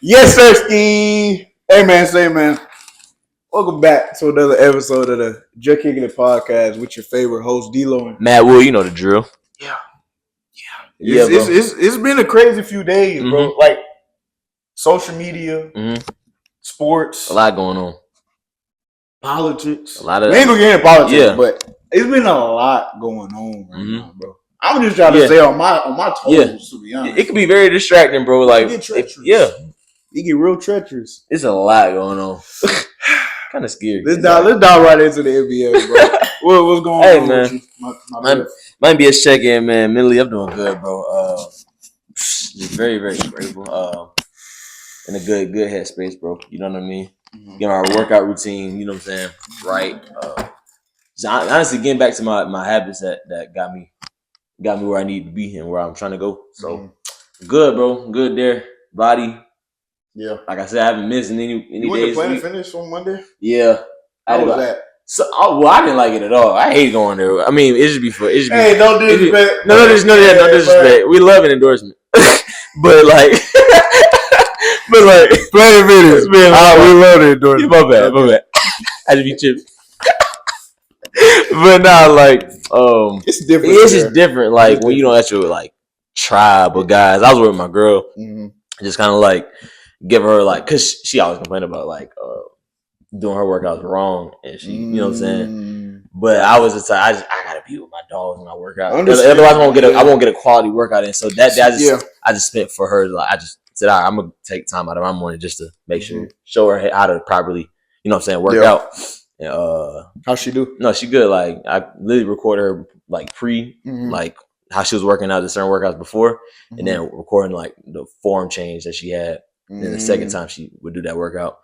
Yes, sir, Ski. Hey, man, say, man. Welcome back to another episode of the Juh Kickin It Podcast with your favorite host, D-Lo. Matt Wood, you know the drill. Yeah. Bro. It's been a crazy few days, bro. Like, social media, sports. A lot going on. Politics. A lot of. We ain't gonna get into politics, but it's been a lot going on right now, bro. I'm just trying to stay on my toes, to be honest. It can be very distracting, bro. Like, it get real treacherous. It's a lot going on. Kind of scary. Let's dive right into the NBA, bro. What's going on, man? With you? Might be a check-in, man. Mentally, I'm doing good, bro. Just very, very grateful. In a good headspace, bro. You know what I mean? Getting our workout routine. You know what I'm saying? Right. Honestly, getting back to my habits that got me where I need to be and where I'm trying to go. So good, bro. Good there. Body. Yeah. Like I said, I haven't missed any days. You went to Planet Fitness on Monday? Yeah. How was that? So, I didn't like it at all. I hate going there. I mean, it should be for. Hey, no disrespect. No disrespect. We love an endorsement, but like Planet Fitness, man. We love the endorsement. My bad. I just be chipping. But nah, like it's different. It's just different. Like when you know that's your like tribe of guys. I was with my girl, just kind of like give her like, cause she always complained about like doing her workouts wrong, and she, you know what I'm saying. But I was just like, I gotta be with my dogs when I work out. Otherwise, I won't get a quality workout in. So that I just spent for her. Like I just said, I'm gonna take time out of my morning just to make sure, show her how to properly, you know what I'm saying, work out. And, how she do? No, she good. Like I literally recorded her like like how she was working out the certain workouts before, and then recording like the form change that she had. And then the second time she would do that workout.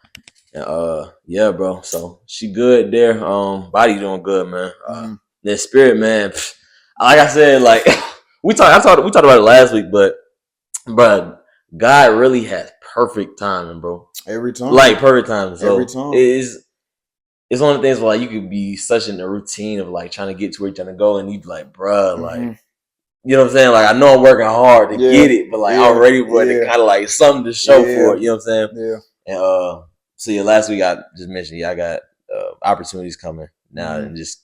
And yeah, bro. So she good there. Body doing good, man. Then spirit, man. Like I said, like we talked about it last week, but God really has perfect timing, bro. Every time. Like perfect timing. So every time. It's one of the things where like you could be such in a routine of like trying to get to where you're trying to go, and you'd be like, bruh, like, you know what I'm saying? Like I know I'm working hard to get it, but like I'm ready for it, kind of like something to show for it. You know what I'm saying? Yeah. And so yeah, last week I just mentioned I got opportunities coming now, and just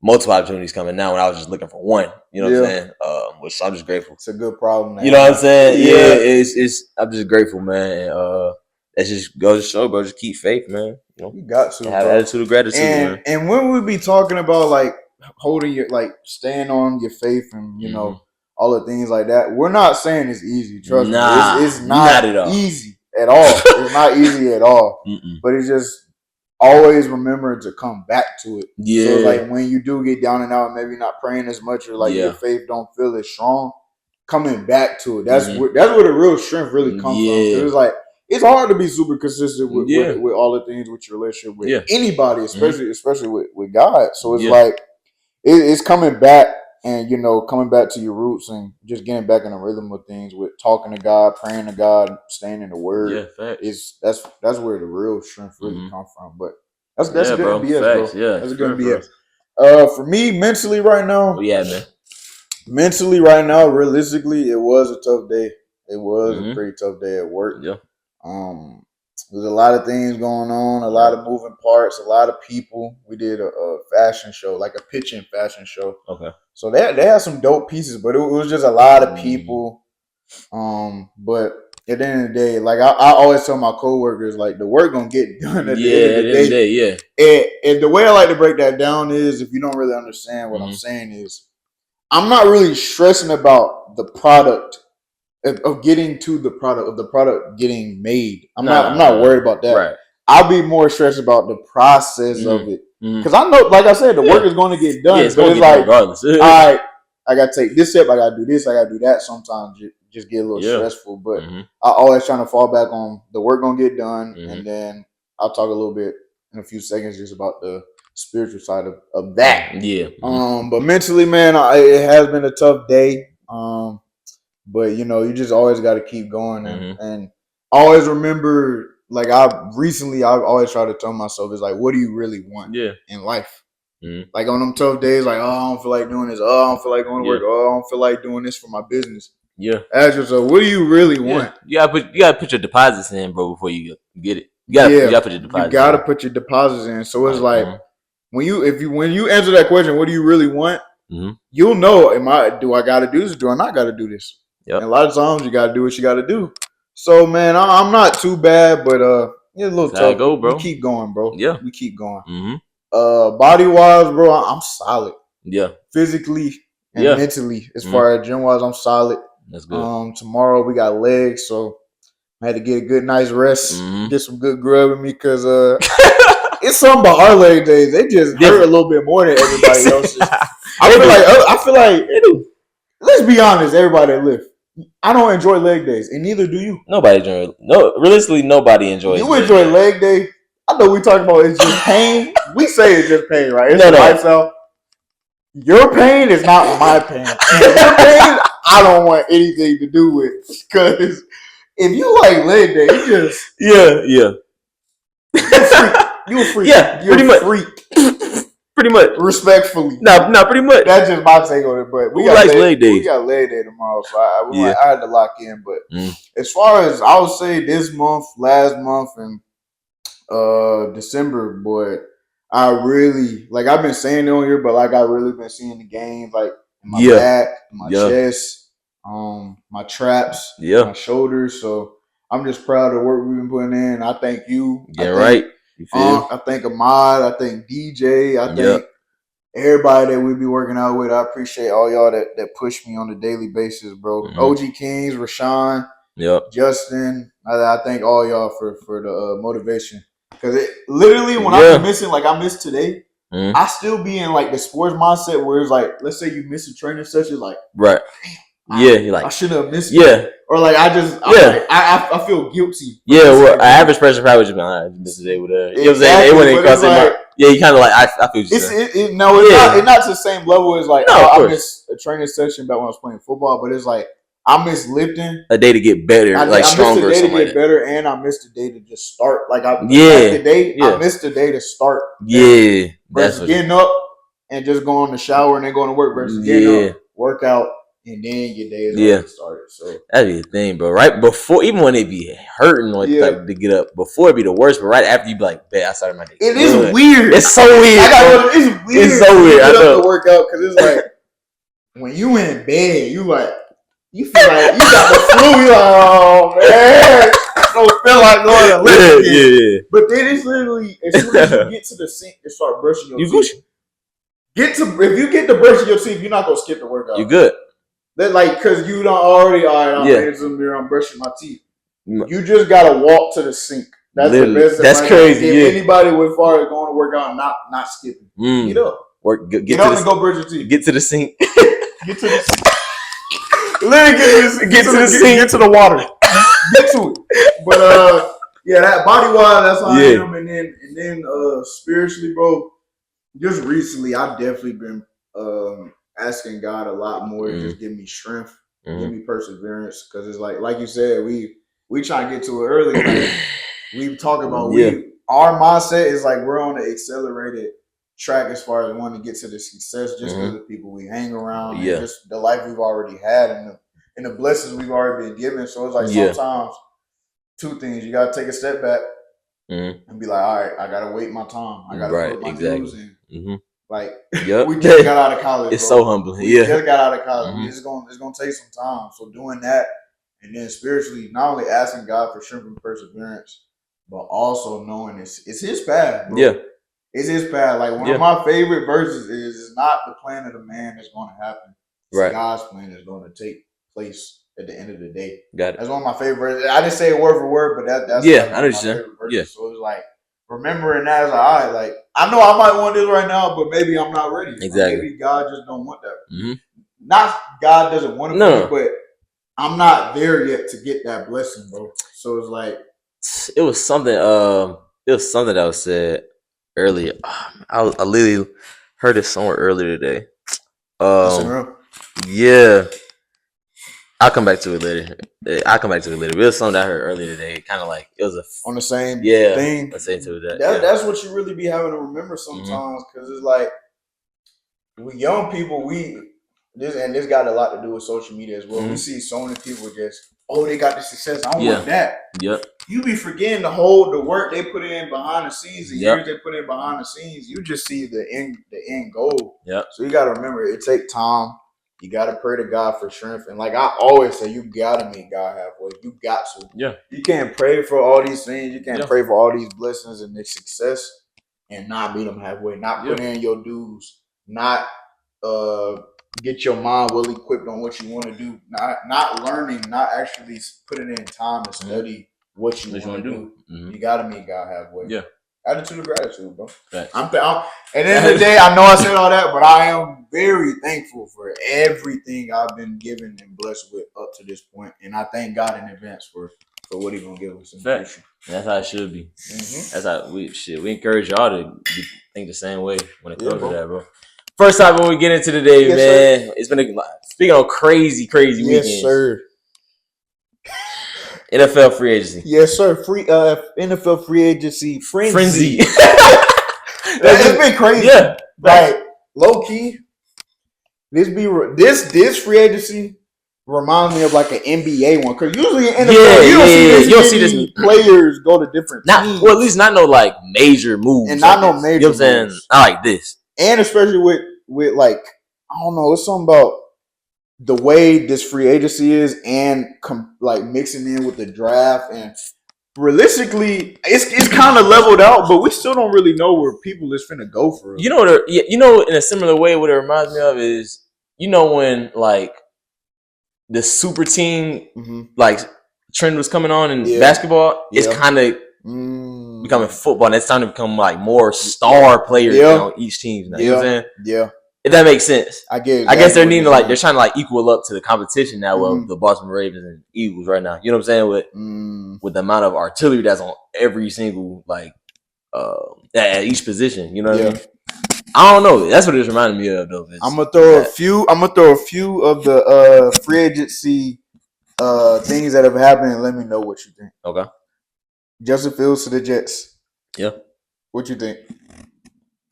multiple opportunities coming now. When I was just looking for one, you know what I'm saying? Which I'm just grateful. It's a good problem, man. You know what I'm saying? Yeah, it's I'm just grateful, man. And that just goes to show, bro. Just keep faith, man. You got to have attitude of gratitude, man. And when we be talking about like holding your, like staying on your faith and you know all the things like that, we're not saying it's easy. Trust me, it's not easy at all. It's not easy at all. But it's just always remember to come back to it. Yeah. So like when you do get down and out, maybe not praying as much or like your faith don't feel as strong, coming back to it. That's where the real strength really comes from. It's like it's hard to be super consistent with all the things with your relationship with anybody, especially with God. So it's like it's coming back and you know coming back to your roots and just getting back in the rhythm of things with talking to God, praying to God, staying in the Word. Yeah, facts. That's where the real strength really comes from. But that's good bro. BS, facts. bro. Yeah, that's good BS. For me, mentally right now. Man. Mentally right now, realistically, it was a tough day. It was a pretty tough day at work. Yeah. There's a lot of things going on, a lot of moving parts, a lot of people. We did a fashion show, like a pitching fashion show. Okay. So they had some dope pieces, but it was just a lot of people. But at the end of the day, like I always tell my coworkers, like the work gonna get done at the end of the day. And the way I like to break that down is, if you don't really understand what I'm saying is, I'm not really stressing about the product of getting to the product of the product getting made. I'm not worried about that. Right. I'll be more stressed about the process of it because I know, like I said, the work is going to get done. It's but going to it's like, regardless. all right, I got to take this step. I got to do this. I got to do that. Sometimes it just get a little stressful, but I always trying to fall back on the work going to get done, and then I'll talk a little bit in a few seconds just about the spiritual side of that. Yeah. But mentally, man, it has been a tough day. But you know, you just always got to keep going and always remember. Like I've always tried to tell myself is like, what do you really want in life? Like on them tough days, like, oh, I don't feel like doing this. Oh, I don't feel like going to work. Oh, I don't feel like doing this for my business. Ask yourself, what do you really want? You gotta put your deposits in, bro, before you get it. You gotta put your deposits. You gotta put your deposits in. So it's like when you answer that question, what do you really want? Mm-hmm. You'll know, do I gotta do this? Do I not gotta do this? Yep. And a lot of times you gotta do what you gotta do. So man, I'm not too bad, but it's a little tough. Go, bro. We keep going, bro. Yeah, we keep going. Mm-hmm. Body wise, bro, I'm solid. Yeah, physically and mentally, as far as gym wise, I'm solid. That's good. Tomorrow we got legs, so I had to get a good nice rest, get some good grub in me, because it's something about our leg days. They just hurt a little bit more than everybody else's. I feel like let's be honest, everybody that lift. I don't enjoy leg days, and neither do you. Realistically, nobody enjoys. You enjoy leg day. I know we talking about it's just pain. We say it's just pain, right? It's lifestyle. Your pain is not my pain. And your pain, I don't want anything to do with, because if you like leg day, you just you're a freak. Yeah, you're a freak. Pretty much. Respectfully. No, pretty much. That's just my take on it. But we got leg day. We got leg day tomorrow, so I had to lock in. But as far as I would say this month, last month, and December, boy, I really, like, I've been saying it on here, but like, I really been seeing the gains, like, in my back, my chest, my traps, my shoulders. So I'm just proud of the work we've been putting in. I thank you. Right. I thank Ahmad. I thank DJ. I thank everybody that we be working out with. I appreciate all y'all that push me on a daily basis, bro. OG Kings, Rashawn, Justin. I thank all y'all for the motivation. Because it literally, when I'm missing, like I missed today, I still be in like the sports mindset where it's like, let's say you miss a training session, like, right. You're like, I shouldn't have missed it. Or like, I feel guilty. Well, an average person probably just be like, I missed a day with her. You know what I'm saying? It wouldn't cross like, you kind of like, I feel you. It's not to the same level as like, I missed a training session back when I was playing football, but it's like, I missed lifting a day to get better, stronger. I missed a day to get better, and I missed a day to just start. Like I missed a day to start. Yeah, versus getting up and just going to shower and then going to work versus getting up, workout, and then your day is already started. So that'd be the thing, bro. Right before, even when it be hurting like to get up, before it'd be the worst. But right after you be like, "Bet I started my day." It is weird. It's so weird. It's weird. It's so weird. I know. To work out because it's like when you in bed, you like. You feel like you got the flu. You're like, oh man, I don't feel like going to lift again. But then it's literally as soon as you get to the sink and start brushing your teeth. If you get to brushing your teeth, you're not gonna skip the workout. You're good. That like because you don't already. All right, I'm brushing my teeth. You just gotta walk to the sink. That's literally the best. That's crazy. If anybody with far as going to work out, not skipping. Get up. Get up and go brush your teeth. Get to the sink. Get to the sink. Literally get to the sink. Get to the water. Get to it. But that body wise, that's how I am. And then spiritually, bro. Just recently, I've definitely been asking God a lot more to just give me strength, give me perseverance. Because it's like you said, we try to get to it early. Like, we talk about our mindset is like we're on the accelerated track as far as wanting to get to the success just because of the people we hang around and just the life we've already had and the blessings we've already been given. So it's like sometimes two things. You got to take a step back and be like, all right, I got to wait my time. I got to put my dues in. Like, we just got out of college. It's so humbling. We just got out of college. It's going to take some time. So doing that and then spiritually, not only asking God for strength and perseverance, but also knowing it's his path, bro. Yeah. It's his path. Like, one of my favorite verses is, it's not the plan of the man that's going to happen. It's God's plan that's going to take place at the end of the day. Got it. That's one of my favorite verses. I didn't say it word for word, but that's I understand. Yeah. So it's like, remembering that, is like, all right, like, I know I might want this right now, but maybe I'm not ready. Exactly. Maybe God just don't want that. Not God doesn't want it for me, but I'm not there yet to get that blessing, bro. So it's like, it was something that was said earlier. I literally heard it somewhere earlier today. Yeah. I'll come back to it later. But it was something that I heard earlier today. Kind of like it was on the same thing. Let's say to that. That's what you really be having to remember sometimes, because it's like we young people, we This got a lot to do with social media as well. We see so many people just, they got the success. I don't want that. Yep. You be forgetting the work they put in behind the scenes, the years they put in behind the scenes. You just see the end goal. Yep. So you got to remember, it takes time. You got to pray to God for strength. And like I always say, you got to meet God halfway. You got to. Yeah. You can't pray for all these things. You can't pray for all these blessings and this success and not meet them halfway. Not put in your dues. Not get your mind well equipped on what you want to do. Not learning. Not actually putting in time to study what you want to do. You got to meet God halfway. Yeah. Attitude of gratitude, bro. Right. At the end of the day, I know I said all that, but I am very thankful for everything I've been given and blessed with up to this point, and I thank God in advance for what He's gonna give us in the future. That's how it should be. That's how we encourage y'all to think the same way when it comes to that, bro. First time when we get into today, man, sir. It's been speaking of crazy weekends. Yes, sir. NFL free agency. Yes, sir. NFL free agency frenzy. It's been crazy. Yeah. Like low key, this free agency reminds me of like an NBA one. Because usually in NFL, you don't see this players go to different teams. Well, at least not no like major moves. And not no major moves. You know what I'm saying? I like this. And especially with like, I don't know, it's something about the way this free agency is and like mixing in with the draft, and realistically it's kind of leveled out, but we still don't really know where people is finna go for. You know, in a similar way, what it reminds me of is, when like the super team like trend was coming on in basketball, it's kind of becoming football, and it's time to become like more star players on each team now. You know what I'm saying? Yeah. If that makes sense. I guess they're needing they're trying to like equal up to the competition now of the Baltimore Ravens and Eagles right now. You know what I'm saying? With the amount of artillery that's on every single at each position. You know what I mean? I don't know. That's what it's reminding me of though. I'm gonna throw a few of the free agency things that have happened and let me know what you think. Okay. Justin Fields to the Jets. Yeah. What you think?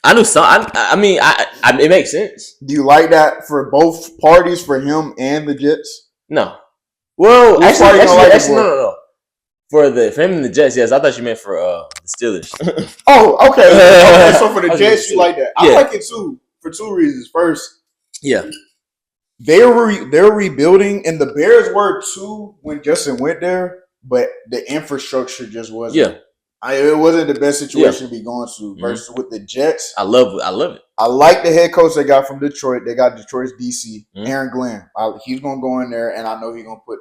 I knew some. I mean, it makes sense. Do you like that for both parties, for him and the Jets? No. Well, actually, no. For him and the Jets, yes. I thought you meant for the Steelers. Oh, okay. So for the Jets, you like that? I like it too for two reasons. First, they're rebuilding, and the Bears were too when Justin went there, but the infrastructure just wasn't. Yeah. It wasn't the best situation to be going to. Versus with the Jets, I love it. I like the head coach they got from Detroit. They got Detroit's DC, Aaron Glenn. He's gonna go in there, and I know he's gonna put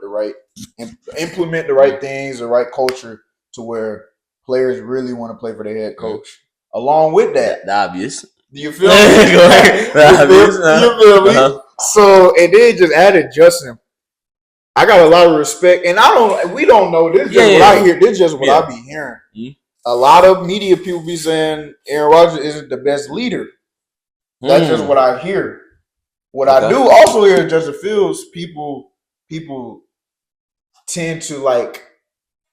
implement the right things, the right culture to where players really want to play for their head coach. Along with that, the obvious. Do you feel me? You feel me? So, and then just added Justin. I got a lot of respect, and we don't know. This is just what I hear. This is just what I be hearing. A lot of media people be saying Aaron Rodgers isn't the best leader. That's just what I hear. What I do also hear is Justin Fields, people tend to like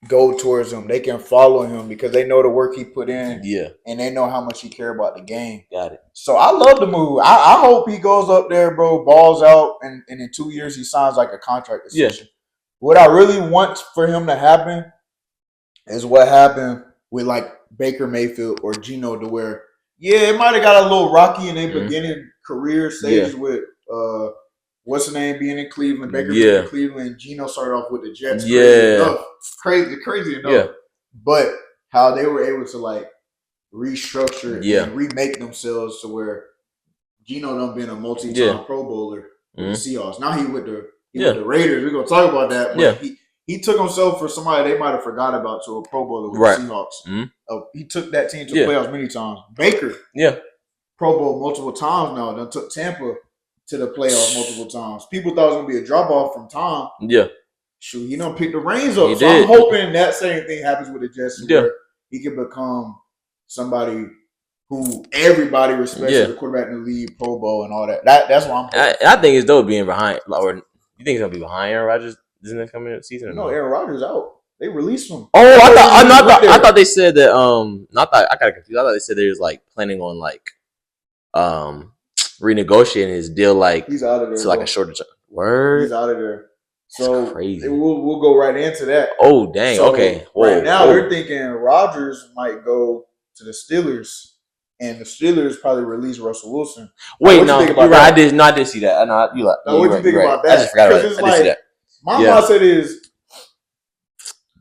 go towards him. They can follow him because they know the work he put in. Yeah. And they know how much he care about the game. Got it. So I love the move. I hope he goes up there, bro, balls out, and in 2 years he signs like a contract extension. Yeah. What I really want for him to happen is what happened with like Baker Mayfield or Geno, to where it might have got a little rocky in their beginning career stage with what's the name being in Cleveland, Baker being in Cleveland, Geno started off with the Jets. Crazy enough. Yeah. But how they were able to like restructure and remake themselves to where Geno done been a multi-time Pro Bowler with the Seahawks. Now he with the Raiders. We're gonna talk about that. But he took himself for somebody they might have forgot about to a Pro Bowler with the Seahawks. He took that team to the playoffs many times. Baker, Pro Bowl multiple times now. Then took Tampa to the playoffs multiple times. People thought it was gonna be a drop off from Tom. Yeah. Shoot, he done picked the reins up. I'm hoping that same thing happens with the Jets, where he can become somebody who everybody respects as a quarterback in the league, Pro Bowl, and all that. That's what I'm hoping. I think it's dope being behind. Or you think he's gonna be behind Aaron Rodgers this next coming season? No, Aaron Rodgers out. They released him. Oh, I thought they said that. I got confused. I thought they said they was like planning on like renegotiating his deal. Like he's out of there. To like a shorter term. Word. He's out of there. So that's crazy. We'll go right into that. Oh dang! So okay. Right now they're thinking Rodgers might go to the Steelers, and the Steelers probably release Russell Wilson. Wait, no, you're right. I did see that. No, you like. Now, what do you think about that? I just forgot about it. I did see that. My mindset is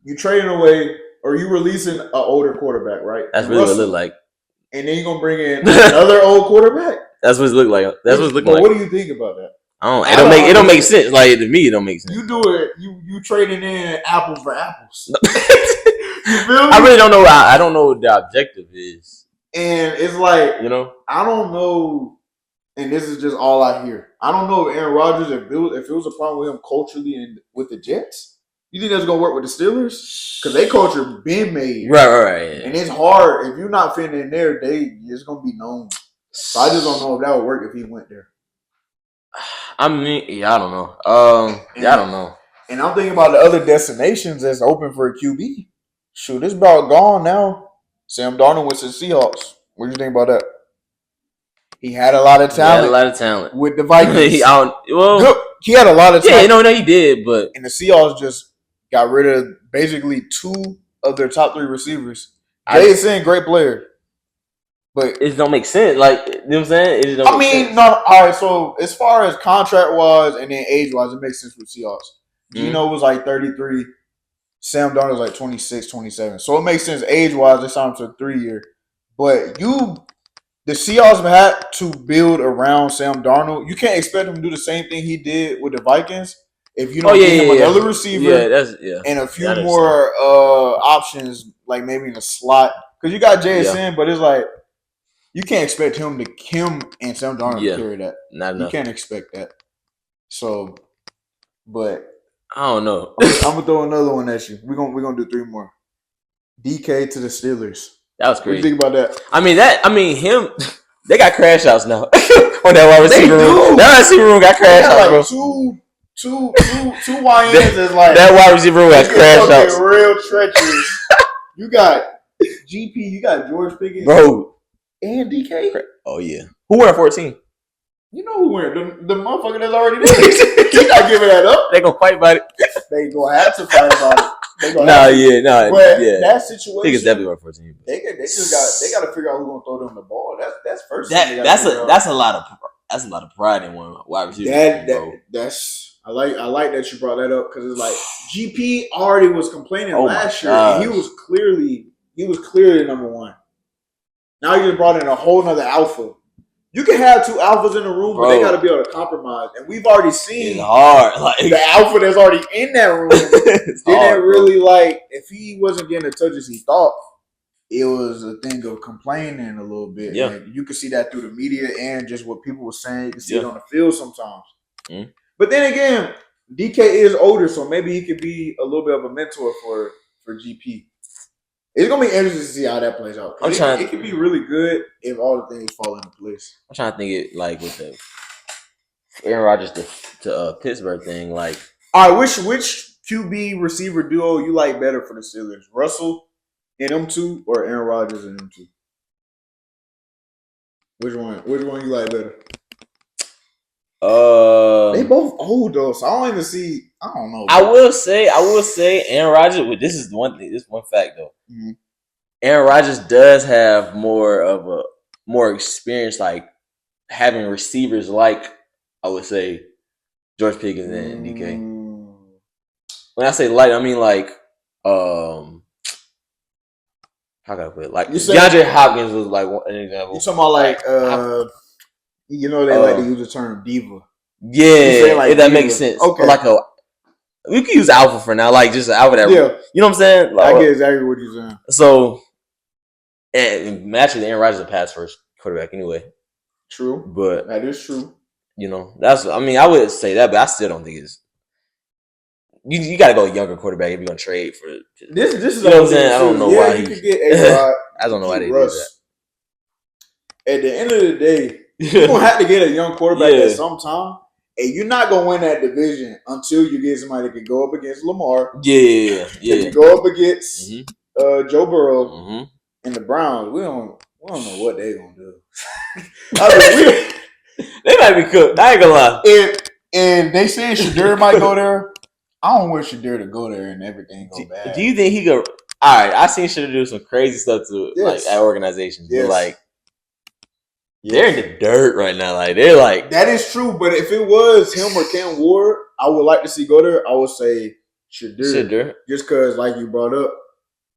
you trading away or you releasing an older quarterback, right? That's really what it looked like. And then you're gonna bring in another old quarterback. That's what it looked like. That's what it's looking like. What do you think about that? It don't make sense. Like to me, it don't make sense. You do it. You trading in apples for apples. You feel me? I really don't know. I don't know what the objective is. And it's like I don't know. And this is just all I hear. I don't know if Aaron Rodgers, if it was a problem with him culturally and with the Jets, you think that's gonna work with the Steelers? Because they culture been made, right, and it's hard if you're not fitting in there. It's gonna be known. So I just don't know if that would work if he went there. I mean, I don't know. I don't know. And I'm thinking about the other destinations that's open for a QB. Shoot, it's about gone now. Sam Darnold with the Seahawks. What do you think about that? He had a lot of talent. With the Vikings. He had a lot of talent. Yeah, he did, but and the Seahawks just got rid of basically 2 of their top 3 receivers. JSN, great player. But it don't make sense. Like, you know what I'm saying? All right, so as far as contract-wise and then age-wise, it makes sense with Seahawks. Geno was like 33. Sam Darnold was like 26, 27. So it makes sense age-wise. They signed him to a 3-year. But the Seahawks had to build around Sam Darnold. You can't expect him to do the same thing he did with the Vikings. If you don't give him another receiver and a few more options, like maybe in the slot. Because you got JSN, but it's like, you can't expect him and Sam Darnold to carry that. Not enough. You can't expect that. So, but I don't know. I'm gonna throw another one at you. We're gonna do 3 more. DK to the Steelers. That was crazy. What do you think about that? I mean him. They got crash outs now on that wide receiver room. That wide receiver room got crash outs, bro. Two YNs is like that wide receiver room got crash outs. Real treacherous. You got GP. You got George Pickens, bro. And DK? Oh, yeah. Who wearing 14? You know who wearing. The motherfucker that's already there. He's not giving that up. They gonna fight about it. They gonna have to fight about it. But that situation. I think it's definitely wearing 14. They got to figure out who's gonna throw them the ball. That's first. That's a lot of pride in one wide receiver. I like that you brought that up because it's like GP already was complaining last year. And he was clearly number 1. Now you just brought in a whole nother alpha. You can have 2 alphas in the room, but they got to be able to compromise. And we've already seen it's hard. Like, the alpha that's already in that room didn't really like. If he wasn't getting the touches he thought, it was a thing of complaining a little bit. Yeah, like, you could see that through the media and just what people were saying. You can see it on the field sometimes. Mm. But then again, DK is older, so maybe he could be a little bit of a mentor for GP. It's gonna be interesting to see how that plays out. It could be really good if all the things fall into place. I'm trying to think it like with the Aaron Rodgers to Pittsburgh thing. Like, all right, which QB receiver duo you like better for the Steelers? Russell and them 2, or Aaron Rodgers and them 2? Which one you like better? They both old though, so I don't even see. I don't know. I will say, Aaron Rodgers. This is one thing. This is one fact though. Mm-hmm. Aaron Rodgers does have more experience, like having receivers like I would say George Pickens and DK. When I say light, I mean like how can I put it? Like DeAndre Hopkins was like an example. You talking about like they like to use the term diva. Yeah, like if that makes sense. Okay. Or like we can use alpha for now, like just alpha that. Yeah. You know what I'm saying? Like, I get exactly what you're saying. So, and actually, Aaron Rodgers is a pass first quarterback anyway. True, but that is true. I would say that, but I still don't think it's. You got to go younger quarterback if you're gonna trade for this. This is you know what I'm saying. I don't know why you could get A-Rod. I don't know why they do that. At the end of the day, you're gonna have to get a young quarterback at some time. And you're not gonna win that division until you get somebody that can go up against Lamar. Yeah. Can go up against Joe Burrow and the Browns. We don't know what they're gonna do. They might be cooked. I ain't gonna lie. And they saying Shadur might go there. I don't want Shadur to go there and everything go bad. Do you think he go? All right, I seen Shadur do some crazy stuff to like at organizations, but like they're in the dirt right now. Like they're like that is true. But if it was him or Cam Ward, I would like to see go there. I would say Shadur. Just because, like you brought up,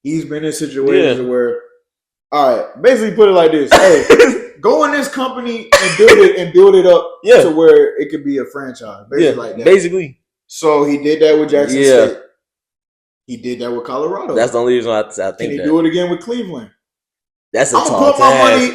he's been in situations where, all right, basically put it like this: hey, go in this company and build it up to where it could be a franchise. Basically like that. Basically. So he did that with Jackson State. He did that with Colorado. That's the only reason I think. Can he do it again with Cleveland? That's a tall task.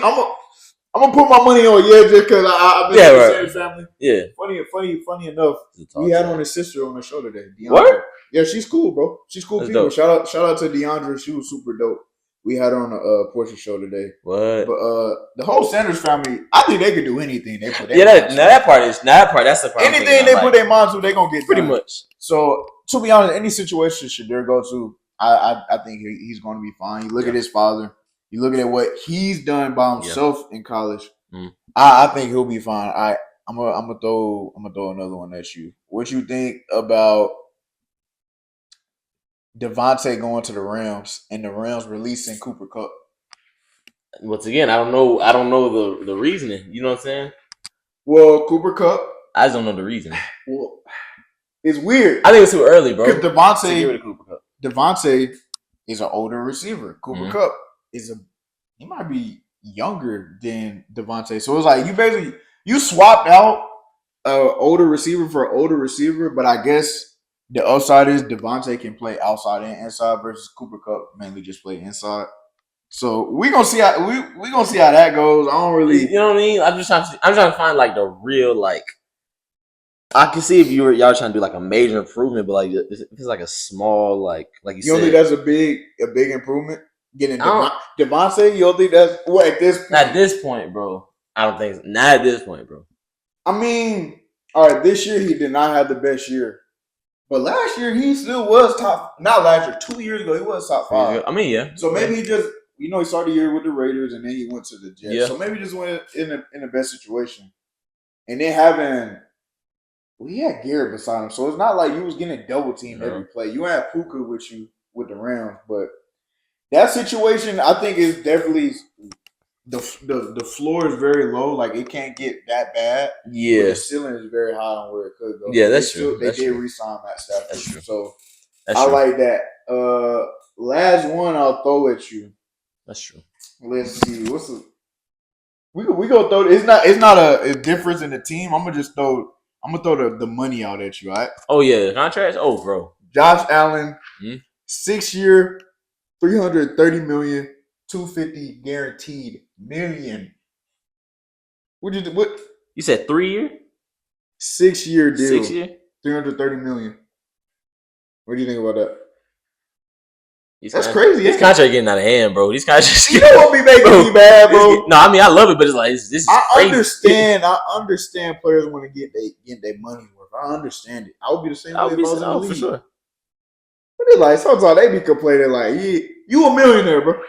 I'm gonna put my money on just because I've been in the same family. Yeah. Funny enough, we had on his sister on the show today. What? Yeah, she's cool, bro. She's cool people. Dope. Shout out to DeAndre. She was super dope. We had her on a Portia show today. What? But the whole Sanders family, I think they could do anything they put. That part. That's the part. Anything they put their minds to, they gonna get pretty done. much. So to be honest, any situation Shadur go to, I think he's going to be fine. You look at his father. You look at what he's done by himself in college. I think he'll be fine. I'm gonna throw another one at you. What you think about Devontae going to the Rams and the Rams releasing Cooper Kupp? Once again, I don't know the reasoning. You know what I'm saying? Well, Cooper Kupp, I just don't know the reason. Well, it's weird. I think it's too early, bro. Because Devontae is an older receiver. Cooper Kupp he might be younger than Devontae. So it's like you swapped out an older receiver for an older receiver, but I guess the upside is Devontae can play outside and inside versus Cooper Kupp mainly just play inside. So we gonna see how we gonna see how that goes. I don't really, you know what I mean. I'm trying to find like the real like. I can see if y'all trying to do like a major improvement, but like if it's like a small like you said. You don't think that's a big improvement? Getting Devontae, you don't think that's what at this point? Not at this point, bro. I don't think not at this point, bro. I mean, all right, this year he did not have the best year. But last year he still was top. Not last year, 2 years ago he was top 5. I mean, yeah. So maybe he just, he started the year with the Raiders and then he went to the Jets. Yeah. So maybe he just went in the best situation. And then he had Garrett beside him, so it's not like you was getting double teamed every play. You had Puka with you with the Rams, but that situation I think is definitely the floor is very low. Like it can't get that bad. Yeah, but the ceiling is very high on where it could go. Yeah, that's true. They did re-sign Matt Stafford, so I like that. Last one I'll throw at you. That's true. Let's see. We gonna throw. It's not a difference in the team. I'm gonna throw the money out at you, all right? Oh yeah, the contracts. Oh, bro. Josh Allen, 6-year, $330 million, $250 guaranteed million. What you said 3 year? 6-year deal. 6 year? $330 million. What do you think about that? That's crazy. This contract getting out of hand, bro. These contracts. You know what be making me mad, bro? No, I mean I love it, but it's like this is crazy. I understand players want to get their money worth. I understand it. I would be the same way if I was in the league. For sure. But it's like sometimes they be complaining like, you a millionaire, bro.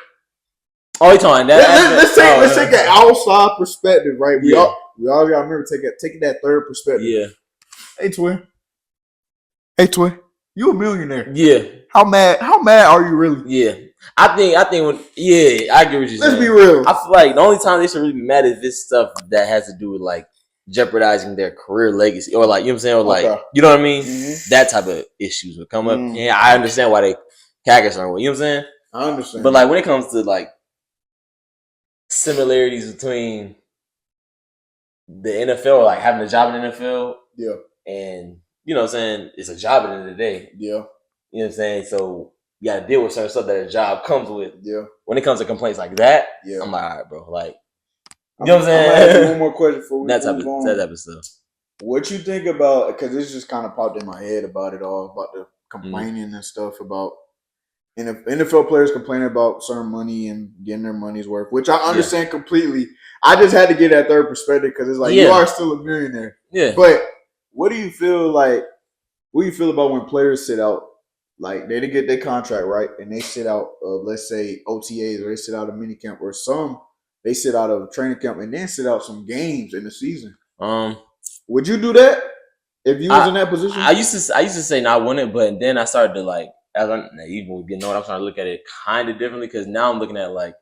Oh, you talking that? Let's take an outside perspective, right? We all gotta remember taking that third perspective. Yeah. Hey twin, you a millionaire? Yeah. How mad are you really? Yeah. I think I agree with you. Let's be real. I feel like the only time they should really be mad is this stuff that has to do with like jeopardizing their career legacy or like, you know what I'm saying? Or like, you know what I mean? Mm-hmm. That type of issues would come up. Yeah, I understand why they cackers are, you know what I'm saying? I understand. But like when it comes to like similarities between the NFL, like having a job in the NFL, and you know what I'm saying, it's a job at the end of the day. Yeah. You know what I'm saying? So you got to deal with certain stuff that a job comes with. Yeah. When it comes to complaints like that, I'm like, all right, bro. Like, you know what I'm saying? I'm gonna ask you one more question before we that type of stuff. What you think about? Because this just kind of popped in my head about it all, about the complaining and stuff about NFL players complaining about certain money and getting their money's worth, which I understand completely. I just had to get that third perspective because it's like you are still a millionaire. Yeah. But what do you feel like? What do you feel about when players sit out? Like they didn't get their contract right, and they sit out of, let's say, OTAs, or they sit out of minicamp, or some they sit out of training camp and then sit out some games in the season. Would you do that if you was in that position? I used to say no, I wouldn't, but then I started to like, as I'm even getting older, I'm starting to look at it kind of differently because now I'm looking at like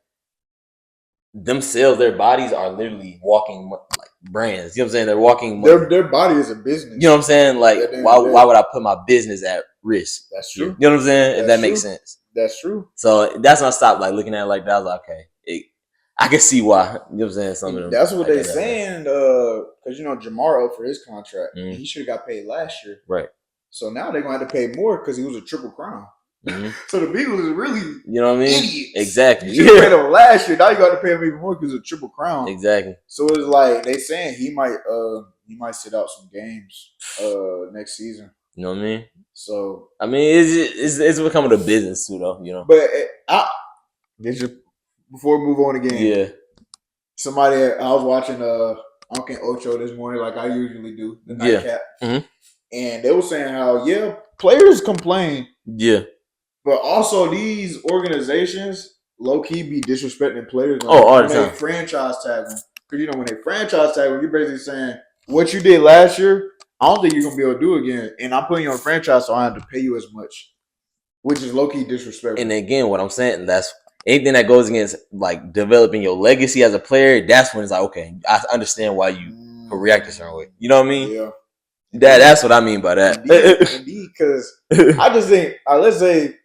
themselves, their bodies are literally walking like brands. You know what I'm saying? They're walking. Their body is a business. You know what I'm saying? Like, why would I put my business at risk? That's true. You know what I'm saying? If that makes sense. That's true. So that's when I stopped like looking at it like that. I was like, okay, I can see why. You know what I'm saying? Some of them. That's what they're saying. Because Jamar up for his contract, he should have got paid last year. Right. So now they're going to have to pay more because he was a triple crown. So the Beagles is really, you know what I mean? Idiots. Exactly. You should have paid him last year. Now you got to pay him even more because it's a triple crown. Exactly. So it's like they saying he might sit out some games next season. You know what I mean? So I mean, it's becoming a business too, though. You know. But before we move on again, yeah. Somebody I was watching Uncle Ocho this morning, like I usually do, the nightcap, and they were saying how players complain, but also these organizations low key be disrespecting players. All the time. They franchise tag them because when they franchise tag them, you're basically saying what you did last year, I don't think you're gonna be able to do again, and I'm putting you on a franchise, so I have to pay you as much, which is low key disrespectful. And again, what I'm saying, that's anything that goes against like developing your legacy as a player. That's when it's like, okay, I understand why you react a certain way. You know what I mean? Yeah. That's what I mean by that. Indeed, because I just think, let's say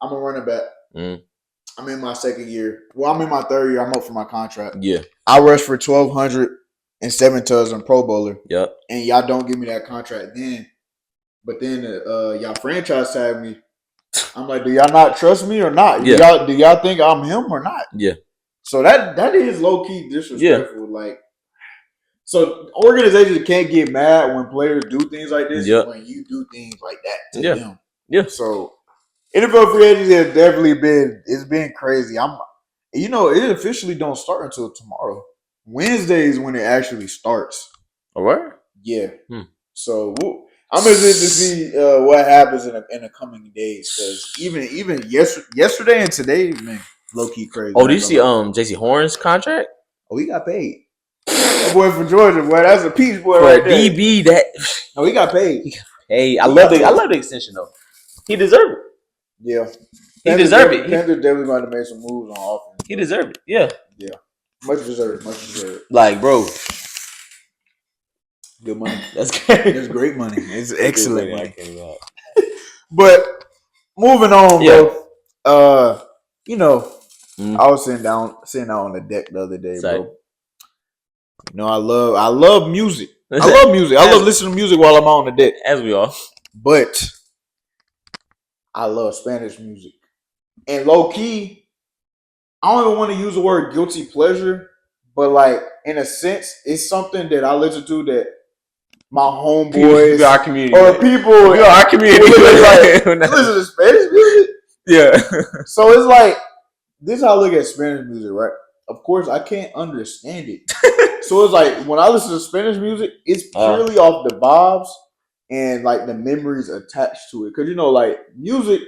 I'm a running back. I'm in my second year. Well, I'm in my third year. I'm up for my contract. Yeah. I rushed for 1,200 and 7 touchdowns and Pro Bowler. Yep. And y'all don't give me that contract then. But then y'all franchise tag me. I'm like, do y'all not trust me or not? Yeah. Do y'all think I'm him or not? Yeah. So that is low key disrespectful. Yeah. Like, so organizations can't get mad when players do things like this when you do things like that to them. Yeah. So NFL free agency has definitely been crazy. It officially don't start until tomorrow. Wednesday is when it actually starts. All right. Yeah. So I'm interested to see what happens in the coming days because even yesterday and today, man, low key crazy. Oh, did you see JC Horn's contract? Oh, he got paid. That boy from Georgia, boy, that's a peach boy. For right a DB, there. No, he got paid. I love the extension though. He deserved it. Yeah, he deserved it. Panthers definitely going to make some moves on offense. He deserved it. Yeah. Yeah, much deserved. Like, bro. Good money. That's great. It's great money. It's excellent money. But moving on, bro. I was sitting out on the deck the other day, bro. I love music. I love music. I love listening to music while I'm on the deck. As we are. But I love Spanish music. And low key, I don't even want to use the word guilty pleasure, but like in a sense, it's something that I listen to that my homeboys our community, or people our community like, listen to Spanish music. Yeah. So it's like this is how I look at Spanish music, right? Of course, I can't understand it. So it's like when I listen to Spanish music, it's purely off the vibes and like the memories attached to it. Because like music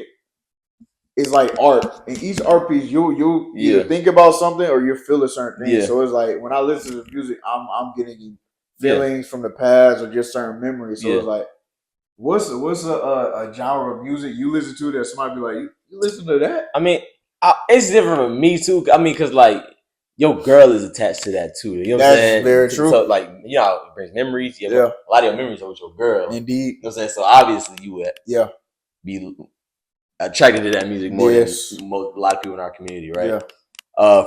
is like art, and each art piece you either think about something or you feel a certain thing. Yeah. So it's like when I listen to music, I'm getting feelings from the past or just certain memories. So it's like, what's a genre of music you listen to that somebody be like, you listen to that? I mean, it's different for me too. I mean, because like your girl is attached to that too. You know what I'm saying? That's very true. So like, it brings memories. A lot of your memories are with your girl. Indeed. You know what I'm saying? So obviously you would be attracted to that music more than a lot of people in our community, right? Yeah.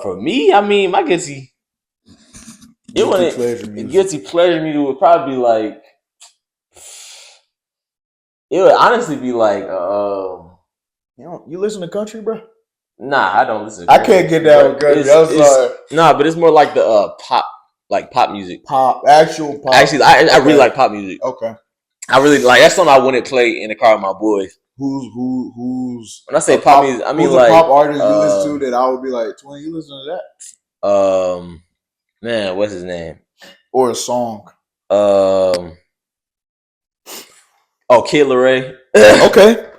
For me, I mean, my guilty pleasure music would probably be like, it would honestly be like, you listen to country, bro? Nah, I don't listen to country. I can't get down with country. But it's more like the pop music. Actual pop. Actually, I really like pop music. Okay. I really like, that's something I wouldn't play in the car with my boys. Who's when I say pop music, I mean like a pop artist you listen to that I would be like, Twin, you listen to that? Man, what's his name? Or a song. Kid Laroi. Okay.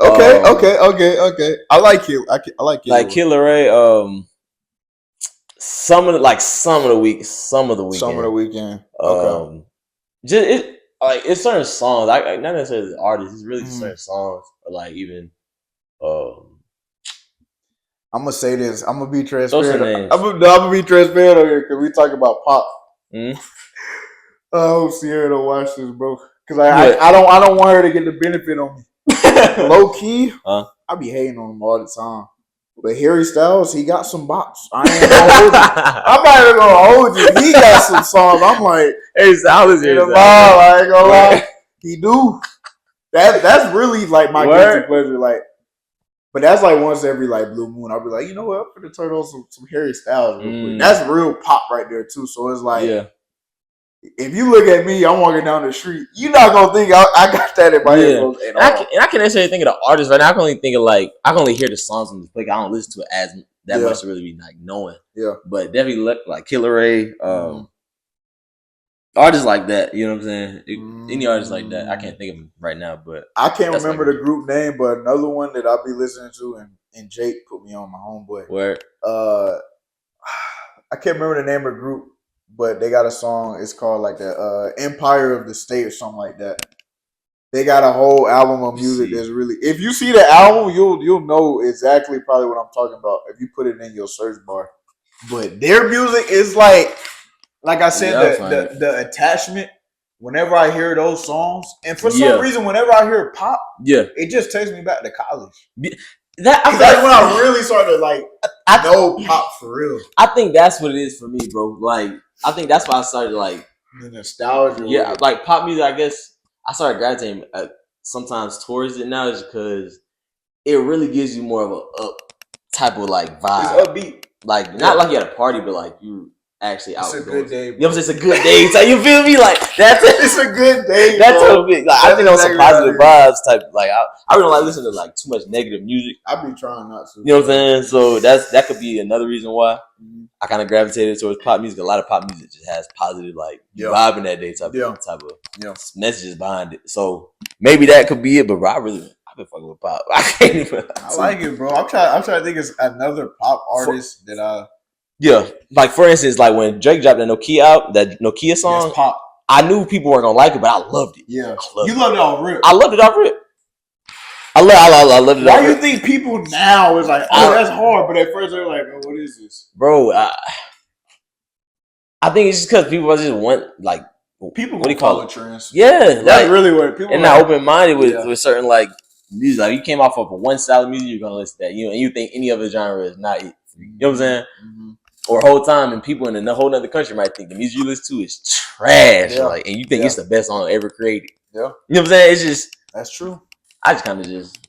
I like Kid. I like Kid. Like Kid Laroi. Some of the weekend. Okay. just it like it's certain songs. Not necessarily the artists. It's really certain songs, or like even. I'm gonna say this. I'm gonna be transparent. I'm gonna be transparent over here because we talk about pop. I hope Sierra don't watch this, bro. Because I don't want her to get the benefit on me. Low key, I be hating on him all the time. But Harry Styles, he got some bops. I ain't gonna hold you. I'm not even gonna hold you. He got some songs. I'm like, Harry Styles is I ain't gonna lie. He do. That's really like my guilty pleasure. Like, but that's like once every like blue moon, I'll be like, you know what? I'm gonna turn on some Harry Styles real quick. That's real pop right there too. So it's like, if you look at me, I'm walking down the street. You're not gonna think I got that in my head. And I can't necessarily think of the artist right now. I can only think of like I can only hear the songs on the click. I don't listen to it as that much to really be like knowing. Yeah, but definitely look like Killer Ray, artists like that. You know what I'm saying? Any artists like that, I can't think of them right now. But I can't remember the group name. But another one that I'll be listening to, and Jake put me on, my homeboy. Where I can't remember the name of the group. But they got a song. It's called like the Empire of the State or something like that. They got a whole album of music that's really. If you see the album, you'll know exactly probably what I'm talking about if you put it in your search bar. But their music is like I said, the attachment. Whenever I hear those songs, and for some reason, whenever I hear pop, it just takes me back to college. That's when I really started I know pop for real. I think that's what it is for me, bro. Like, I think that's why I started like the nostalgia. Yeah, like pop music. I guess I started gravitating sometimes towards it now, is because it really gives you more of a up type of like vibe. It's upbeat, like not like you at a party, but like you actually out. It's a good day. You know what I'm saying? It's a good day. So you feel me? Like that's it. It's a good day. That's a big. Like I think on some positive vibes type. Like I really don't like listening to like too much negative music. I've been trying not to. You know what I'm saying? So that could be another reason why I kind of gravitated towards pop music. A lot of pop music just has positive like vibe in that day type of messages behind it. So maybe that could be it. But I've been fucking with pop. I can't even. I like it, bro. I'm trying to think it's another pop artist that I. Yeah, like for instance, like when Drake dropped that Nokia song, pop. I knew people weren't gonna like it, but I loved it. Yeah, you loved it off rip. I loved it off rip. I loved it. Why do you think people now is like, oh, that's hard, but at first they're like, oh, what is this, bro? I think it's just because people just want like people. What do you call it? Trends. Yeah, that's really what people. And not open minded with certain like music. Like you came off of a one style of music, you're gonna listen to that. And you think any other genre is not it. You know what I'm saying? Mm-hmm. Or whole time, and people in a whole other country might think the music you listen to is trash, like, and you think it's the best song ever created. Yeah, you know what I'm saying? It's just that's true. I just kind of just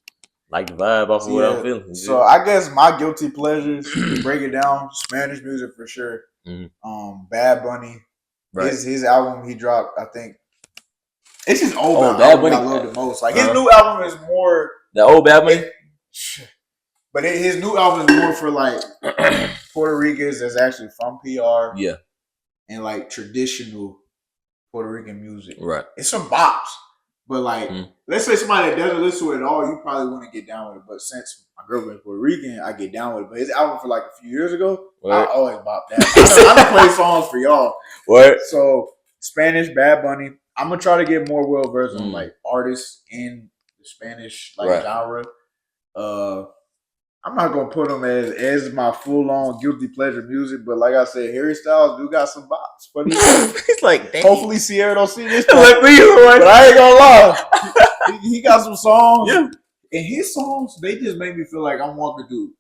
like the vibe off of what I'm feeling. So I guess my guilty pleasures, to break it down, Spanish music for sure. Mm-hmm. Bad Bunny, his album he dropped, I think it's his old album. Bad Bunny I love the most. Like his new album is more the old Bad Bunny. But his new album is more for like Puerto Ricans that's actually from PR. Yeah. And like traditional Puerto Rican music. Right. It's some bops. But like, let's say somebody that doesn't listen to it at all, you probably want to get down with it. But since my girlfriend's Puerto Rican, I get down with it. But his album for like a few years ago, I always bop that. I don't play songs for y'all. What? So Spanish, Bad Bunny. I'm going to try to get more well versed on like artists in the Spanish like genre. I'm not gonna put them as my full on guilty pleasure music, but like I said, Harry Styles do got some bops. But he's like, dang. Hopefully Sierra don't see this. But I ain't gonna lie, he got some songs. Yeah, and his songs they just make me feel like I'm walking through.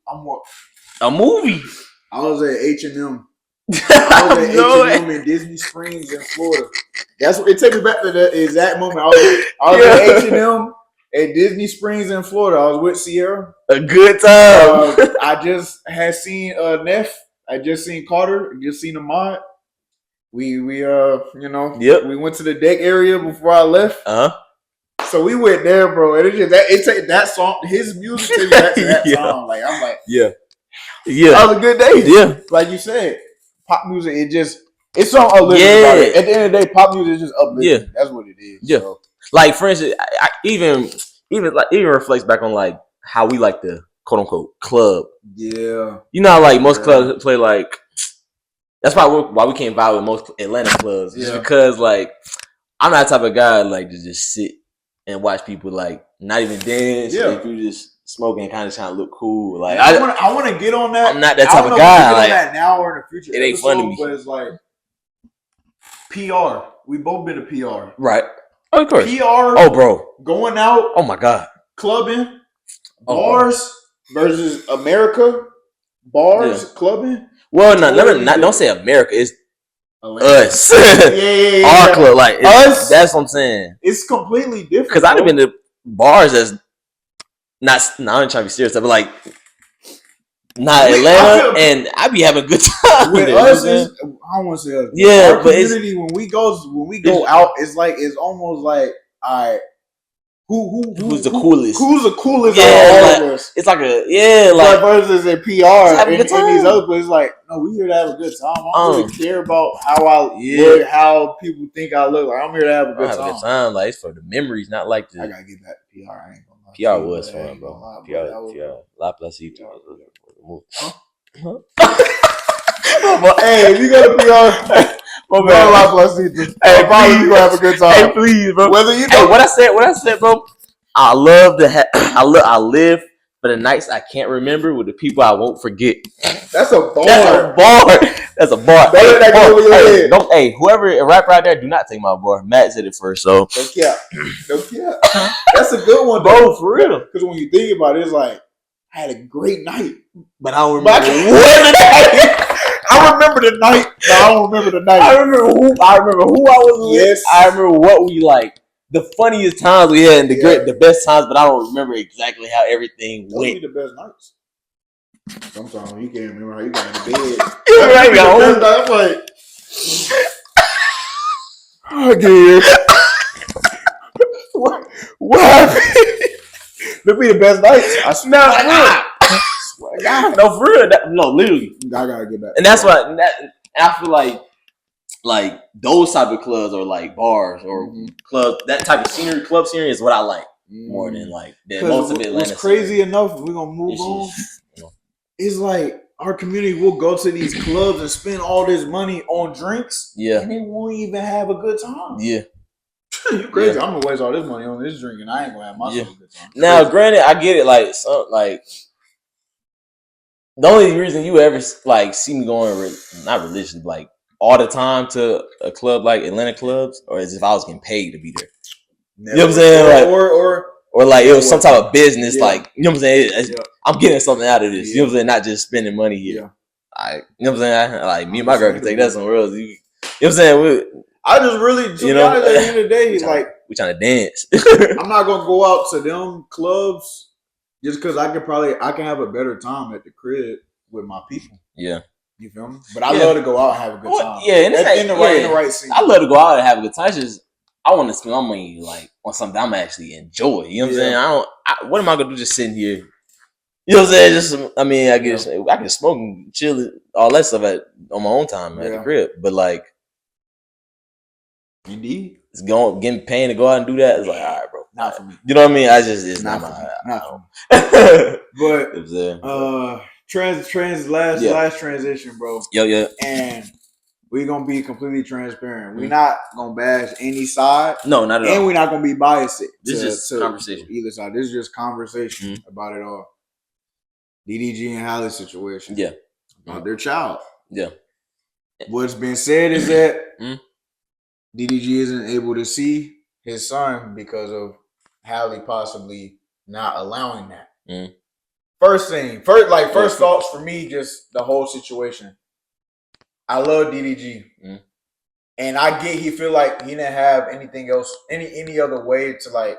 A movie. I was at H&M. I was at H&M in Disney Springs in Florida. That's what it took me back to that exact moment. I was at H&M. At Disney Springs in Florida, I was with Sierra. A good time. I just had seen Neff. I just seen Carter. Just seen Ahmad. We we went to the deck area before I left. So we went there, bro. And it take that song, his music takes me back to that song. Like I'm like, yeah, that was a good day. Yeah, like you said, pop music. It's something uplifting about it. At the end of the day, pop music is just uplifting. Yeah, that's what it is. Yeah. So. Like for instance, I even reflects back on like how we like the quote unquote club. Yeah, you know how like most clubs play like. That's why we can't vibe with most Atlanta clubs, just because like I'm not the type of guy like to just sit and watch people like not even dance. Yeah, if you just smoking and kind of trying to look cool. Like I want to get on that. I'm not that type of guy. Like that now or in the future. It ain't fun to me. But it's like PR. We both been to PR, right? Oh, of course. PR. Oh, bro, going out. Oh my god, clubbing, bars versus America. Bars, clubbing. Well, don't say America. It's us. Yeah. Our club, like us. That's what I'm saying. It's completely different. Because I've been to bars that's not. No, I'm trying to be serious, but like not Atlanta, and I be having a good time with us. I don't want to say us. Yeah, our community when we go out, it's almost like who's the coolest? Who's the coolest out of all of us? It's like like versus in PR and these other places. Like, no, we here to have a good time. I don't really care about how I look, how people think I look. Like, I'm here to have a good time. Like, it's for the memories, not like the. I gotta get back to PR. I ain't gonna lie. PR was fun, bro. PR. La Placita. Hey, if you go to PR. La Placita. Hey, probably you gonna have a good time. Hey, please, bro. Whether you what I said, bro. I love I live for the nights I can't remember with the people I won't forget. That's a bar. That's a bar. Hey, whoever a rapper out there, do not take my bar. Matt said it first, so no cap. That's a good one, bro, for real. Because when you think about it, it's like I had a great night, but I don't remember I remember the night, but I don't remember the night. I remember who I was with. Yes. I remember what we like. The funniest times we had and the best times, but I don't remember exactly how everything went. Those be the best nights. Sometimes you can't remember how you got in the bed. I'm like, again. What happened? They'll be the best nights. I swear. God. No, for real. No, literally. I gotta get back. And that's why. And I feel like those type of clubs or like bars or clubs, that type of club scenery is what I like more than most of Atlanta. What's crazy enough, we're gonna move on. It's like our community will go to these clubs and spend all this money on drinks, and they won't even have a good time. Yeah, you crazy? I'm gonna waste all this money on this drink, and I ain't gonna have myself a good time. Now, granted, I get it. Like the only reason you ever like see me going not religiously, like all the time to a club like Atlanta clubs, or as if I was getting paid to be there. Never. You know what I'm saying? Like, or like it was some type of business, like, you know what I'm saying? I'm getting something out of this. You know what I'm saying? Not just spending money here. You know what I'm saying? Like, me and my girl can take that somewhere else. You know what I'm saying? I just really, at the end of the day, we trying to dance. I'm not gonna go out to them clubs just because I can have a better time at the crib with my people. Yeah. You feel me? But I love to go out and have a good time. Yeah, and it's in the right scene. I love to go out and have a good time. It's just I want to spend my money like on something I'm actually enjoy. You know what I'm saying? What am I gonna do just sitting here? You know what I'm saying? I guess I can smoke and chill, all that stuff on my own time at the crib. But like, indeed, it's getting paid to go out and do that. It's like, all right, bro, not for me. You know what I mean? It's not for me. But last transition, bro. Yeah. And we're gonna be completely transparent. We're not gonna bash any side. No, not at all. And we're not gonna be biased. This is just conversation. Either side. This is just conversation about it all. DDG and Halle situation. Yeah. About their child. Yeah. What's been said is that DDG isn't able to see his son because of Halle possibly not allowing that. First thoughts for me, just the whole situation. I love DDG, and I get he feel like he didn't have anything else, any other way to like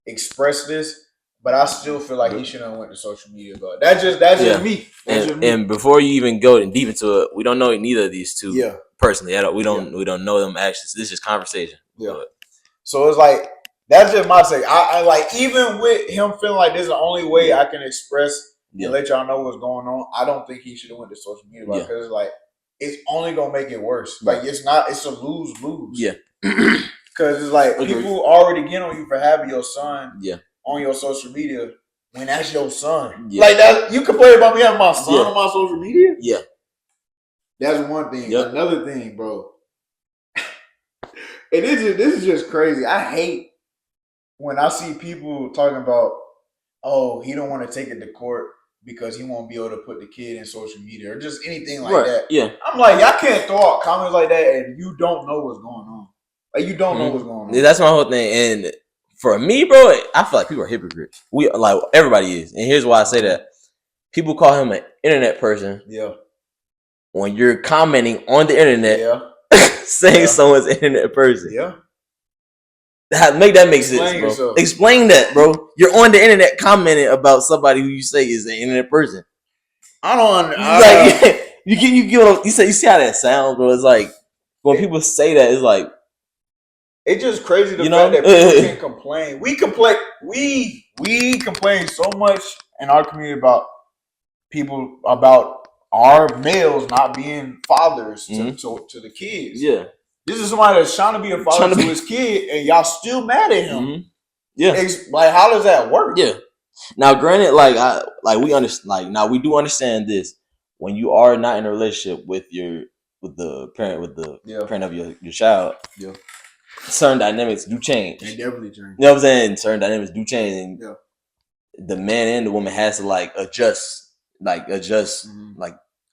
express this. But I still feel like he shouldn't have went to social media. But that's just me. And before you even go deep into it, we don't know neither of these two personally. We don't know them actually. So this is just conversation. Yeah. So it's like that's just my take. I like even with him feeling like this is the only way I can express and let y'all know what's going on. I don't think he should have went to social media because it's like it's only gonna make it worse. Like it's a lose-lose. Yeah. Because it's like people already get on you for having your son. Yeah. On your social media when that's your son. Yeah. Like that, you complain about me having my son on my social media? Yeah. That's one thing. Yep. Another thing, bro. This is just crazy. I hate when I see people talking about, oh, he don't want to take it to court because he won't be able to put the kid in social media or just anything like that. Yeah. I'm like, y'all can't throw out comments like that and you don't know what's going on. Like, you don't know what's going on. That's my whole thing. And for me, bro, I feel like people are hypocrites. Everybody is. And here's why I say that. People call him an internet person. Yeah. When you're commenting on the internet, saying someone's an internet person. Yeah. Make that make sense, bro. Yourself. Explain that, bro. You're on the internet commenting about somebody who you say is an internet person. I don't you see how that sounds, bro. It's like when people say that, it's like it's just crazy the fact that people can complain. We complain so much in our community about people, about our males not being fathers to the kids. Yeah. This is somebody that's trying to be a father to his kid, and y'all still mad at him. Mm-hmm. Yeah. Like, how does that work? Yeah. Now, granted, we understand. Now we do understand this. When you are not in a relationship with the parent of your child, certain dynamics do change. They definitely change. You know what I'm saying? Certain dynamics do change, and the man and the woman has to adjust,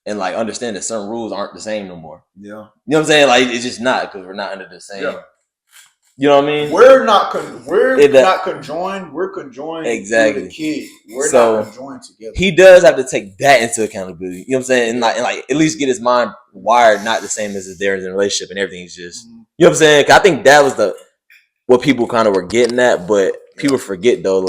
and understand that certain rules aren't the same no more. Yeah. You know what I'm saying? Like, it's just not, because we're not under the same. Yeah. You know what I mean? We're not conjoined. We're conjoined exactly. With the kid. We're not conjoined together. He does have to take that into accountability. You know what I'm saying? And at least get his mind wired not the same as theirs in a relationship, and everything's just you know what I'm saying? 'Cause I think that was what people kind of were getting at, but people forget though,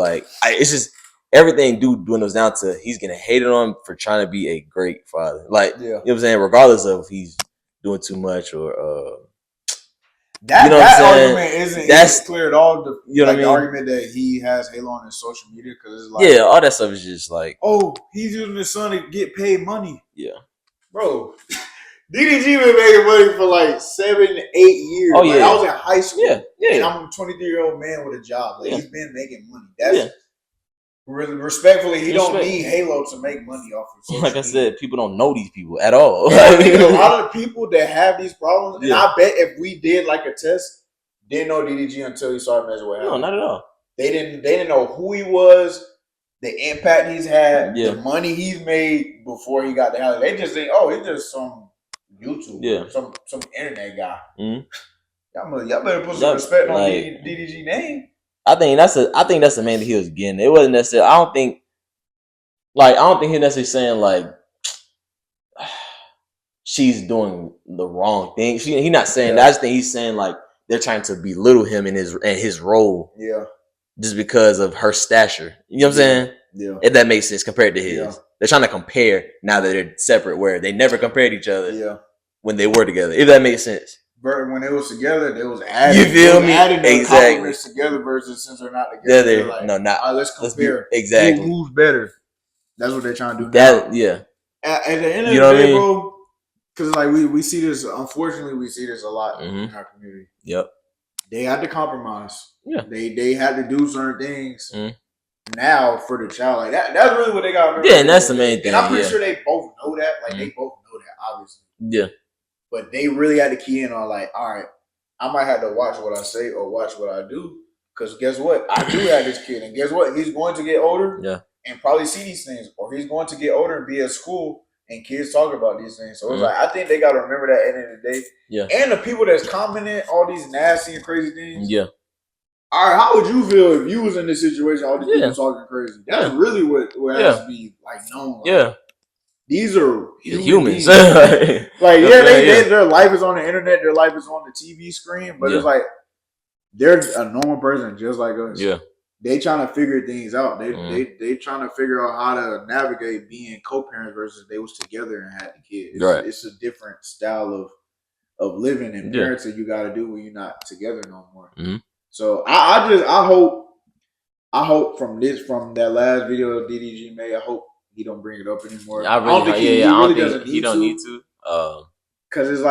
it's just everything dwindles down to he's getting hated on for trying to be a great father. You know what I'm saying? Regardless of if he's doing too much or that argument isn't clear at all. The argument that he has halo on his social media, because it's like, all that stuff is just like, oh, he's using his son to get paid money. Yeah, bro. DDG been making money for 7-8 years. Oh yeah, I was in high school. Yeah. And I'm a 23-year-old man with a job. He's been making money. That's really respectfully. He don't need Halo to make money off of social media. I said, people don't know these people at all. A lot of people that have these problems, and I bet if we did a test, didn't know DDG until he started messing with Halle. No, not at all. They didn't know who he was, the impact he's had, the money he's made before he got to Halle. They just think, oh, he's just some YouTuber, some internet guy. Mm-hmm. Y'all better put some respect on DDG name. I think that's the main thing he was getting. It wasn't necessarily. I don't think he's necessarily saying she's doing the wrong thing. He's not saying that. I just think he's saying they're trying to belittle him in his role. Yeah. Just because of her stature. You know what I'm saying? Yeah. If that makes sense compared to his. Yeah. They're trying to compare now that they're separate, where they never compared each other when they were together. If that makes sense. But when it was together, they was adding. You feel me? Adding exactly together versus since they're not together. They're not. Let's compare. Exactly. Who's better? That's what they're trying to do. That now. At the end of the day, bro, because we see this. Unfortunately, we see this a lot in our community. Yep. They had to compromise. Yeah. They had to do certain things. Now for the child, that's really what they got to remember. Yeah, and that's the main thing. And I'm pretty sure they both know that. They both know that, obviously. Yeah. But they really had to key in on all right, I might have to watch what I say or watch what I do. Because guess what? I do have this kid. And guess what? He's going to get older and probably see these things. Or he's going to get older and be at school and kids talk about these things. So it's I think they got to remember that at the end of the day. Yeah. And the people that's commenting all these nasty and crazy things. Yeah. All right, how would you feel if you was in this situation, all these people talking crazy? That's really what has to be known. These are humans. Their life is on the internet. Their life is on the TV screen. But it's they're a normal person just like us. Yeah. They trying to figure things out. They trying to figure out how to navigate being co-parents versus they was together and had the kid. It's a different style of living and parenting you got to do when you're not together no more. Mm-hmm. So I hope from that last video DDG made, I hope he don't bring it up anymore. I don't think he don't need to. Because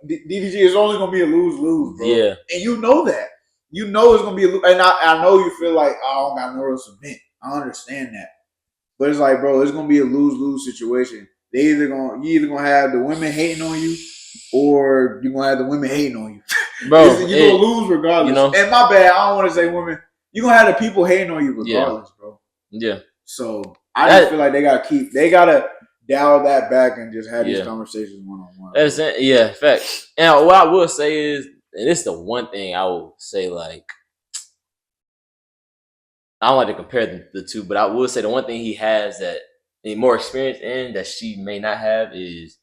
DDG is only gonna be a lose-lose, bro. Yeah, and you know that. You know it's gonna be a lose. And I know you feel like, I don't got nowhere to submit. I understand that, but it's bro, it's gonna be a lose-lose situation. You either gonna have the women hating on you, or you're gonna have the women hating on you. bro. You're gonna lose regardless. You know? And my bad, I don't want to say women. You're gonna have the people hating on you regardless, bro. Yeah. So I just feel like they gotta dial that back and just have these conversations one on one. Facts. And what I will say is, and this is the one thing I will say, like, I don't like to compare the two, but I will say the one thing he has that more experience in that she may not have is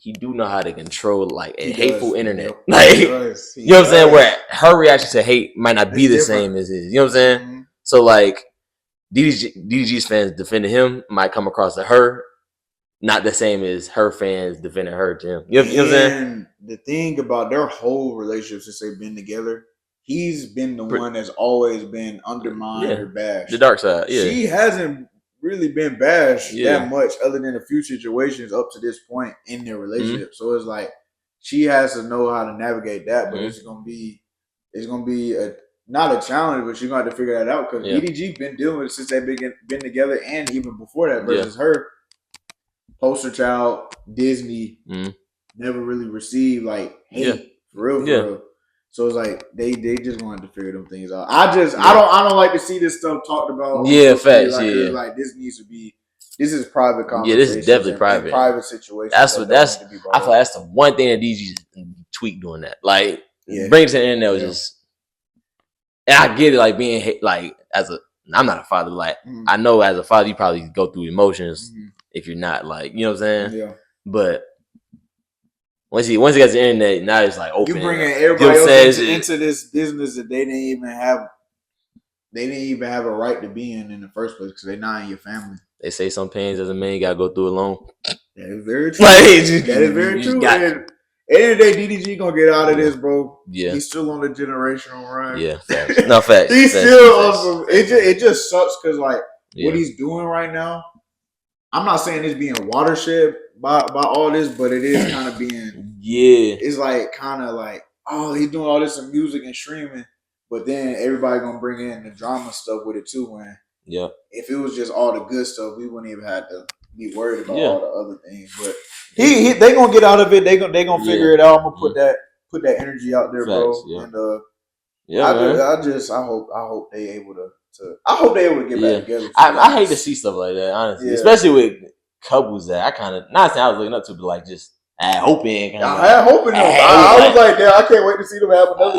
he do know how to control like a hateful internet. Like, you know what I'm saying? Where her reaction to hate might not be the same as his. You know what I'm saying? Mm-hmm. So like DDG's fans defending him might come across to her not the same as her fans defending her to him. You know what I'm saying? And the thing about their whole relationship since they've been together, he's been the one that's always been undermined or bashed. The dark side, She hasn't really been bashed that much other than a few situations up to this point in their relationship. Mm-hmm. So it's like she has to know how to navigate that, but it's gonna be not a challenge, but she's gonna have to figure that out because DDG been dealing with it since they've been together and even before that versus her. Poster child, Disney never really received like hate for real. So it's like they just going to figure them things out. I don't like to see this stuff talked about. Facts. Like this needs to be. This is private conversation. Yeah, this is definitely private. Private situation. I feel like that's the one thing that DG tweaked doing that. Like bring it to the internet was just. And I get it, like being like I'm not a father. Like I know as a father, you probably go through emotions. If you're not like, you know what I'm saying? Yeah. But once he gets the internet, now it's like open. You bringing everybody else into this business that they didn't even have a right to be in the first place because they're not in your family. They say some pains as a man you gotta go through alone. That is very true. That is very true. And at the end of the day, DDG gonna get out of this, bro. Yeah. He's still on the generational run. Yeah, facts. No, facts. He's still awesome. It just sucks because like what he's doing right now. I'm not saying it's being watershed by all this, but it is kind of being It's like kind of like he's doing all this in music and streaming, but then everybody gonna bring in the drama stuff with it too. When if it was just all the good stuff, we wouldn't even have to be worried about all the other things. But they gonna get out of it. They gonna figure it out. I'm gonna put that energy out there, bro. And I hope they able to. I hope they able to get back together. I hate to see stuff like that, honestly, especially with couples that I kind of not saying I was looking up to, but like just hoping. I had hoping. I was like, damn, I can't wait to see them have another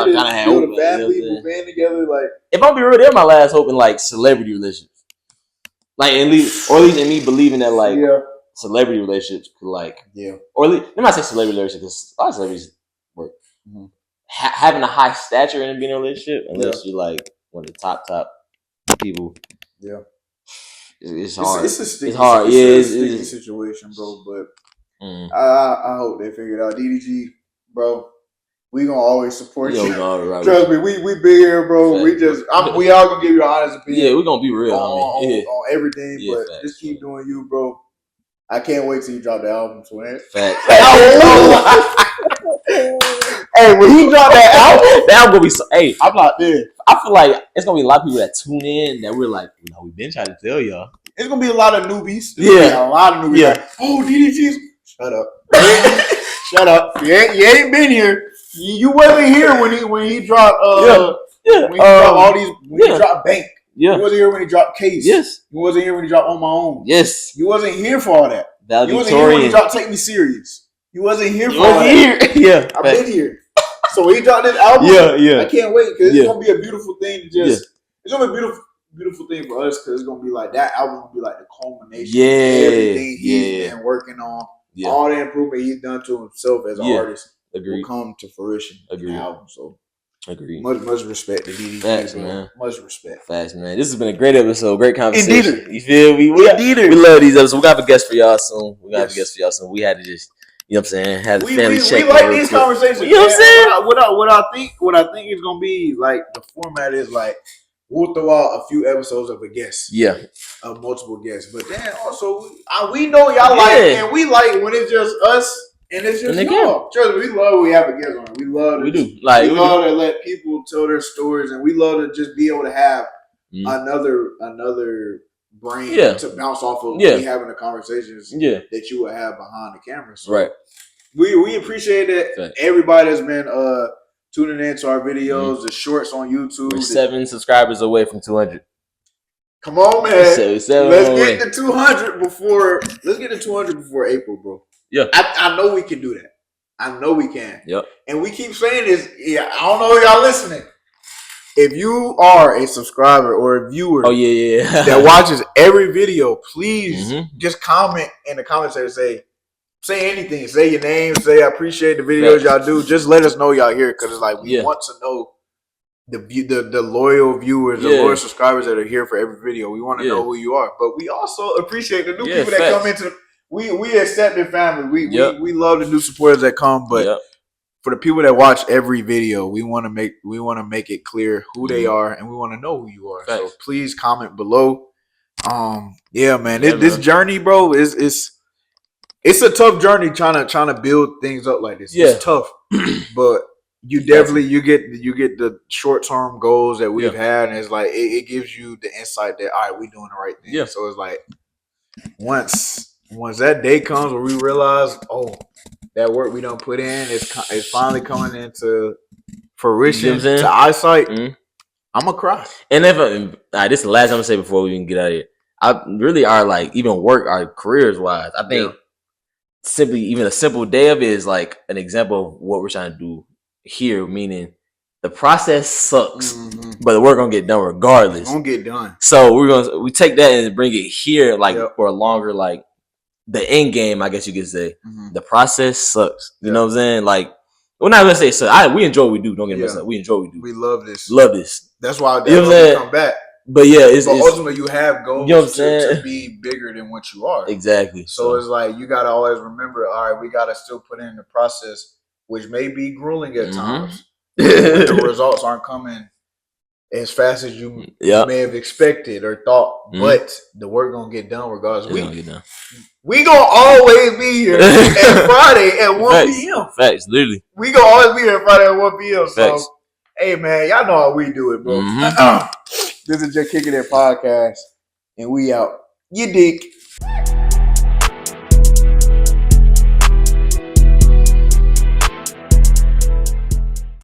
kid. I kind of family, band together. Like, if I'm be real, they're my last hope in like celebrity relationships. Like at least in me believing that like celebrity relationships could like or at least let me not say celebrity relationships because a lot of celebrities work having a high stature and being in a relationship unless you're like one of the top people. Yeah, it's hard. It's hard. It's a sticky situation, bro. But I hope they figure it out. DDG, bro, we gonna always support you. Trust me, we big here, bro. We all gonna give you an honest opinion. Yeah, we gonna be real on everything. But just keep doing you, bro. I can't wait till you drop the album, Twin. Facts. Hey, when he dropped that album, that album gonna be so. Hey, I'm not there. I feel like it's gonna be a lot of people that tune in that we're like, we've been trying to tell y'all. It's gonna be a lot of newbies. A lot of newbies. Yeah. Like, DDG's. Shut up. Shut up. You ain't been here. You wasn't here when he dropped. When he dropped all these. When he dropped Bank. Yeah. You wasn't here when he dropped Case. Yes. You wasn't here when he dropped On My Own. Yes. You wasn't here for all that. You wasn't here when he dropped Take Me Serious. You wasn't here for all that. Yeah. I've been here. So when he dropped this album, I can't wait because it's gonna be a beautiful thing to just. It's gonna be a beautiful thing for us because it's gonna be like that album will be like the culmination of everything he's been working on. All the improvement he's done to himself as an artist will come to fruition in the album. So much respect to DDG. Facts, man. Much respect. Facts, man. This has been a great episode, great conversation. Indeed. You feel me? We love these episodes. We got a guest for y'all soon. We had to just. You know what I'm saying? Have family check. We like these conversations. You know what I'm saying? What I think is gonna be like the format is like we'll throw out a few episodes of a guest. Yeah. Of multiple guests. But then also we know y'all like and we like when it's just us and it's just y'all. Trust me, we love when we have a guest on. We love to let people tell their stories and we love to just be able to have another brain to bounce off of me having the conversations that you would have behind the camera. So we appreciate it. Everybody that's been tuning into our videos, the shorts on YouTube. We're 7 subscribers away from 200. Come on, man. Let's get to 200 before. Let's get to 200 before April, bro. Yeah, I know we can do that. I know we can. Yep. And we keep saying this. Yeah, I don't know if y'all listening. If you are a subscriber or a viewer, that watches every video, please just comment in the comments and say anything. Say your name. Say I appreciate the videos y'all do. Just let us know y'all here because it's like we want to know the loyal viewers, the loyal subscribers that are here for every video. We want to know who you are, but we also appreciate the new people that come into. We accept the family. We love the new supporters that come, but for the people that watch every video, we want to make it clear who they are, and we want to know who you are. So please comment below. Man, this journey, bro, it's a tough journey trying to build things up like this. It's tough, but you definitely you get the short term goals that we've had, and it's like it gives you the insight that all right, we doing the right thing. Yeah. So it's like once that day comes where we realize, that work we done put in is finally coming into fruition to eyesight, I'm gonna cry. And if this is the last I'm gonna say before we even get out of here. I really are like even work our careers wise. I think simply even a simple day of it is like an example of what we're trying to do here. Meaning the process sucks, but the work gonna get done regardless. It's gonna get done. So we take that and bring it here like for a longer like. The end game, I guess you could say, the process sucks. You know what I'm saying? Like, we're not gonna say so. We enjoy what we do. Don't get me wrong. We enjoy what we do. We love this. That's why we come back. But it's ultimately you have goals to be bigger than what you are. Exactly. So it's like you gotta always remember. All right, we gotta still put in the process, which may be grueling at times. The results aren't coming as fast as you may have expected or thought, but the work gonna get done regardless. We gonna always be here at Friday at 1 p.m. Facts, literally. We gonna always be here Friday at 1 p.m. So, hey man, y'all know how we do it, bro. This is Juh Kickin It Podcast, and we out. You dig.